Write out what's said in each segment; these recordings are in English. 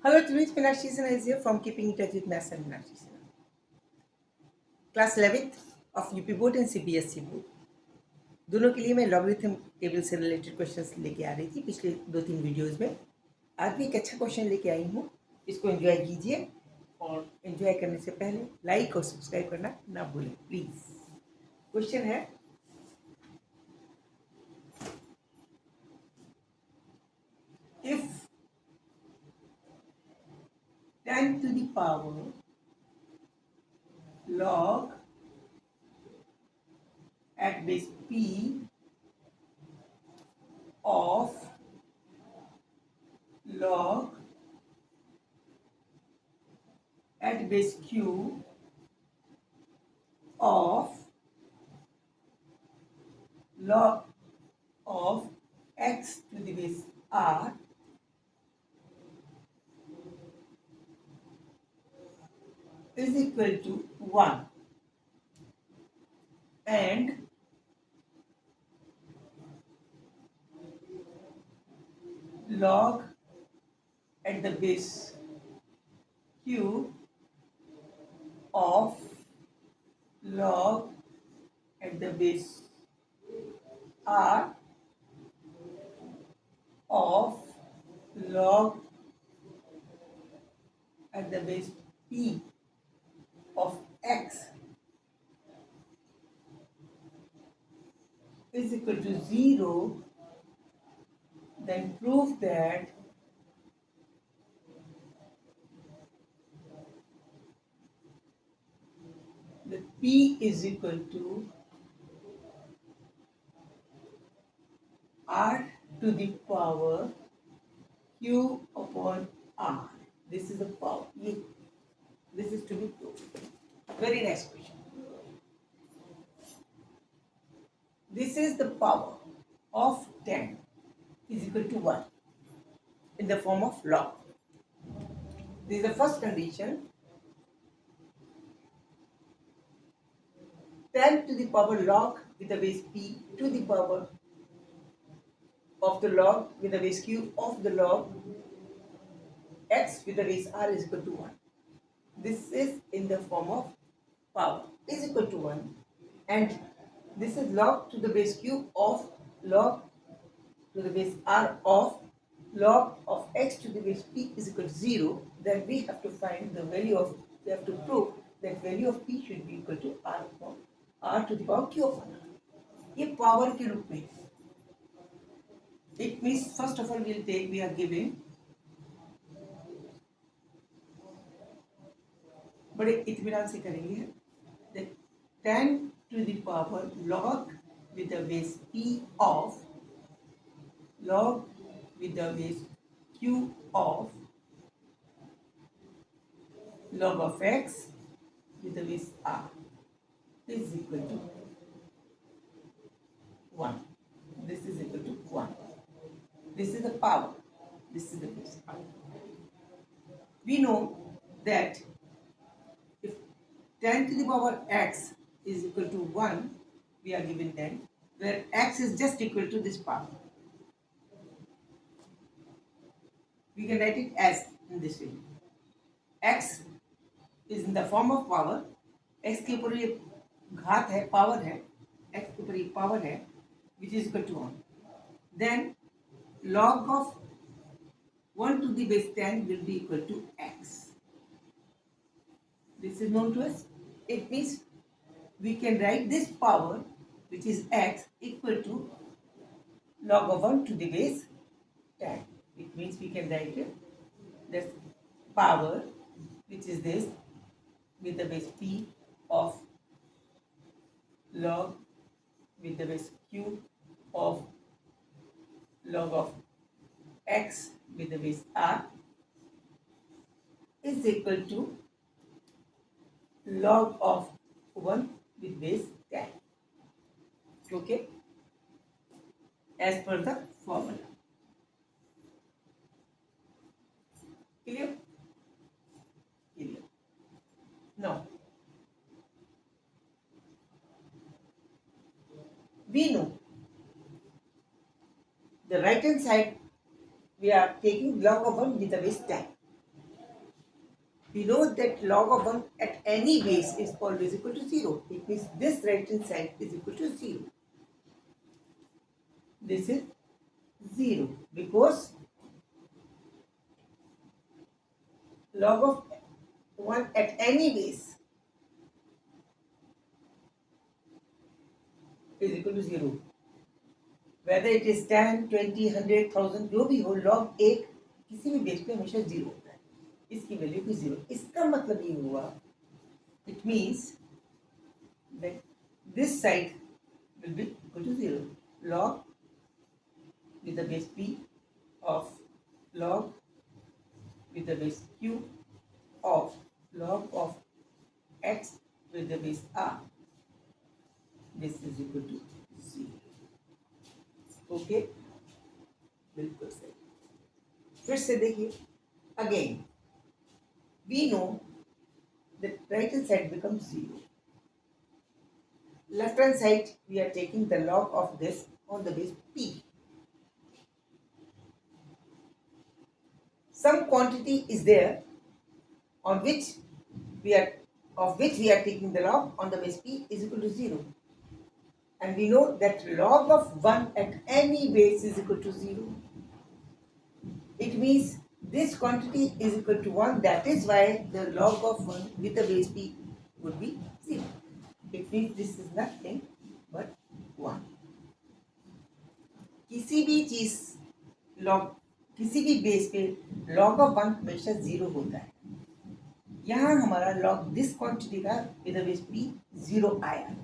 Hello, Tuluj Meenakshi Sinha is here from Keeping in Touch with Maths and Meenakshi Sinha. Class 11th of UP board and CBSE board दोनों के लिए मैं logarithm table से related questions लेके आ रही थी पिछले 2-3 वीडियोस में। आज भी एक अच्छा क्वेश्चन लेके आई हूँ, इसको एंजॉय कीजिए और एंजॉय करने से पहले लाइक और सब्सक्राइब करना ना भूलें प्लीज। क्वेश्चन है, if 10 to the power log at base p of log at base q of log of x to the base r is equal to 1 and log at the base q of log at the base r of log at the base p of x is equal to 0, then prove that the p is equal to r to the power q upon r. This is the power. This is to be proved. Very nice question. This is the power of 10 is equal to 1 in the form of log. This is the first condition. 10 to the power log with the base p to the power of the log with the base q of the log x with the base r is equal to 1. This is in the form of power is equal to 1, and this is log to the base q of log to the base r of log of x to the base p is equal to 0. Then we have to find the value of, we have to prove that value of p should be equal to r upon r to the power q of r. ये power के रूप में, it means first of all we are given, बड़े इत्मीनान से करेंगे, that 10 to the power log with the base p of log with the base q of log of x with the base r is equal to 1. This is equal to 1. This is the power. This is the base power. We know that if 10 to the power x is equal to 1, we are given 10, where x is just equal to this power. We can write it as in this way. X is in the form of power. X के ऊपर ये घात है, power है, x के ऊपर ये power है, which is equal to 1. Then log of 1 to the base 10 will be equal to x. This is known to us. It means we can write this power, which is x, equal to log of 1 to the base 10. It means we can write it, this power, which is this, with the base p of log with the base q of log of x with the base r is equal to log of 1 with base 10. Okay? As per the formula. Clear? Clear. Now, we know the right hand side we are taking log of 1 with the base 10. We know that log of 1 at any base is always equal to 0. It means this right hand side is equal to 0. This is 0 because log of 1 at any base is equal to 0. Whether it is 10, 20, 100, 1000 जो भी हो, log 1 किसी भी base पे हमेशा 0 होता है. इसकी वैल्यू भी 0. इसका मतलब ये हुआ, it means that this side will be equal to 0. Log with the base p of log with the base q of log of x with the base r. This is equal to 0. Okay, बिल्कुल सही. फिर से देखिए, again we know that right hand side becomes 0. Left hand side we are taking the log of this on the base p. Some quantity is there on which we are taking the log on the base p is equal to 0. And we know that log of 1 at any base is equal to 0. It means this quantity is equal to 1. That is why the log of 1 with the base p would be 0. It means this is nothing but 1. किसी भी चीज log किसी भी base पे log of 1 हमेशा 0 होता है. यहाँ हमारा log दिस क्वांटिटी का विद द बेस p 0 आया.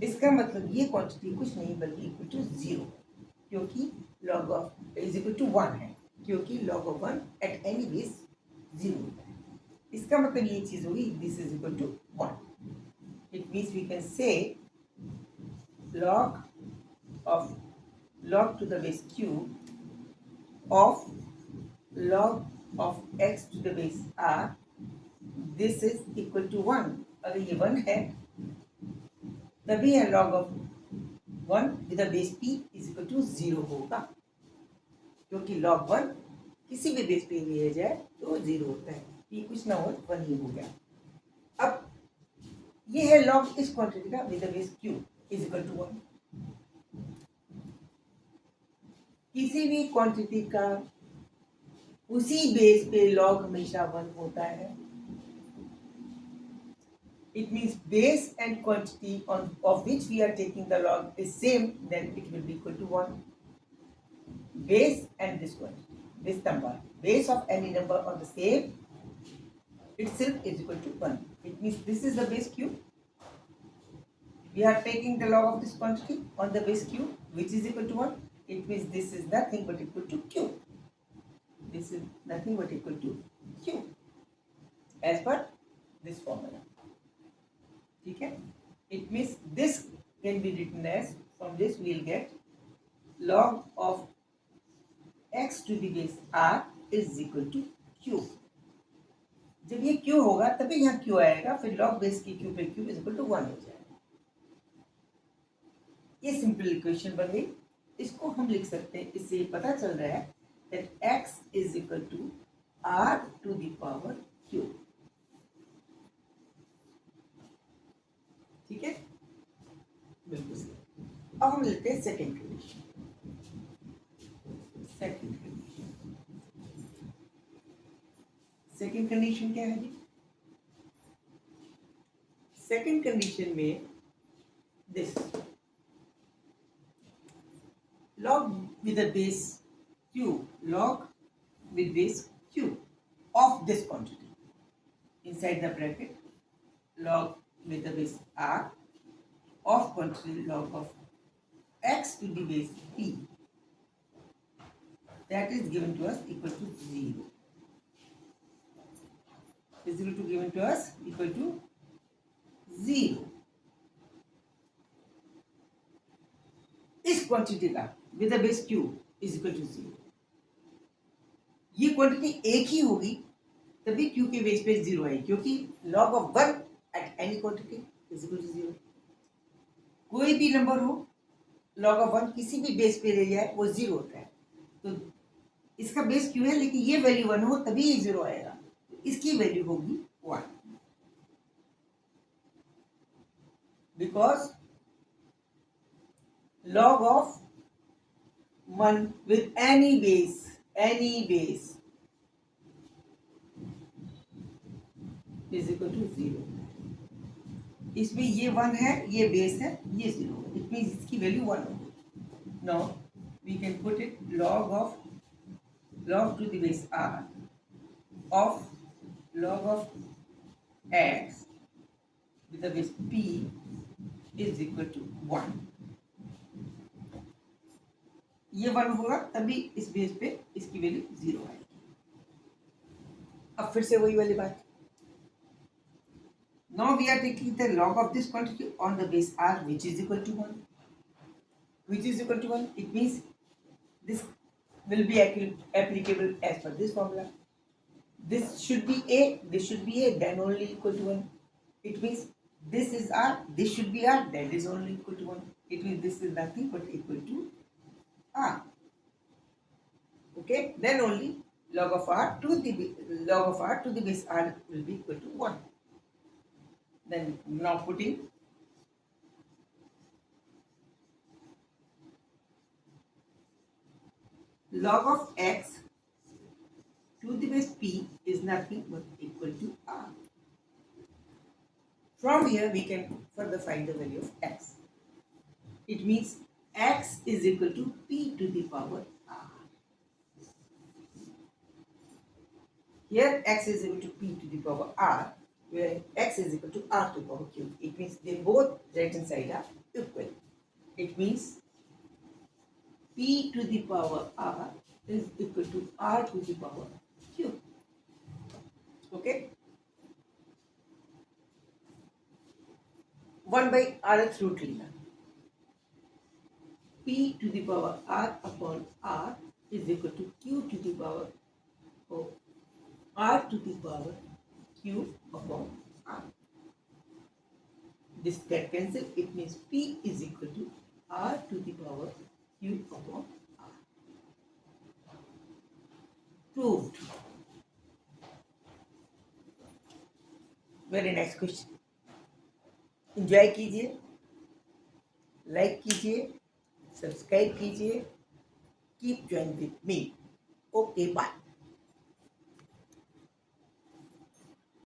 इसका मतलब ये क्वांटिटी कुछ नहीं बल्कि इक्वल टू 0, क्योंकि log of is equal to 1 है, क्योंकि log of 1 at any base 0 होता है. इसका मतलब ये चीज होगी this is equal to 1. It means we can say log to the base q of log of x to the base r. This is equal to 1. अगर ये 1 है तभी है log of 1 with the base p is equal to 0 होगा, क्योंकि log 1 किसी भी base पे लिया जाए तो 0 होता है. p कुछ ना हो 1 ही हो गया. अब ये है log इस क्वांटिटी का with the base q is equal to 1. किसी भी क्वांटिटी का उसी बेस पे log हमेशा 1 होता है. It means base and quantity of which we are taking the log is same, then it will be equal to 1. Base and this quantity, this number, base of any number on the same itself is equal to 1. It means this is the base q. We are taking the log of this quantity on the base q, which is equal to 1. It means this is nothing but equal to q. This is nothing but equal to q as per this formula. ठीक है? It means this can be written as, from this we will get log of x to the base r is equal to q. जब ये q होगा तभी यहाँ q आएगा, फिर log base की q पे q is equal to 1 हो जाएगा. ये सिंपल इक्वेशन बन गई. इसको हम लिख सकते हैं, इससे ये पता चल रहा है that x is equal to r to the power q. ठीक है, बिल्कुल सही. अब हम लेते हैं सेकेंड कंडीशन. सेकेंड कंडीशन क्या है जी? सेकेंड कंडीशन में this log with the base q, log with base q of this quantity inside the bracket, log with the base r of quantity log of x to the base p, that is given to us equal to 0. Is equal to given to us equal to 0. इस quantity का with the base q is equal to 0. ये quantity एक ही होगी तभी q के base पे 0 आएगी, क्योंकि log of 1 at any quantity is equal to 0. कोई भी नंबर हो, log of 1 किसी भी बेस पे ले जाए वो 0 होता है. तो इसका बेस q है, लेकिन ये वैल्यू 1 हो तभी ये 0 आएगा. इसकी वैल्यू होगी 1, because log of 1 with any base is equal to 0. इसमें ये 1 है, ये बेस है, ये 0, इट मीन्स इसकी वैल्यू 1 होगी. Now we can put it log to the base r of log of x with the base p is equal to 1. ये 1 होगा तभी इस बेस पे इसकी वैल्यू 0 आएगी. अब फिर से वही वाली बात. Now we are taking the log of this quantity on the base r, which is equal to 1. Which is equal to 1. It means this will be applicable as per this formula. This should be a, this should be a, then only equal to 1. It means this is r, this should be r, that is only equal to 1. It means this is nothing but equal to r. Okay, then only log of r to the base r will be equal to 1. Then now putting log of x to the base p is nothing but equal to r. From here we can further find the value of x. It means x is equal to p to the power r. Here x is equal to p to the power r, where x is equal to r to the power q. It means they both right hand side are equal. It means p to the power r is equal to r to the power q. Okay? 1 by rth root लिया. p to the power r upon r is equal to q to the power r to the power q upon r. This get cancelled. It means p is equal to r to the power q upon r. Proved. Very next question. Enjoy कीजिए, like कीजिए, subscribe कीजिए. Keep join with me. Okay, bye.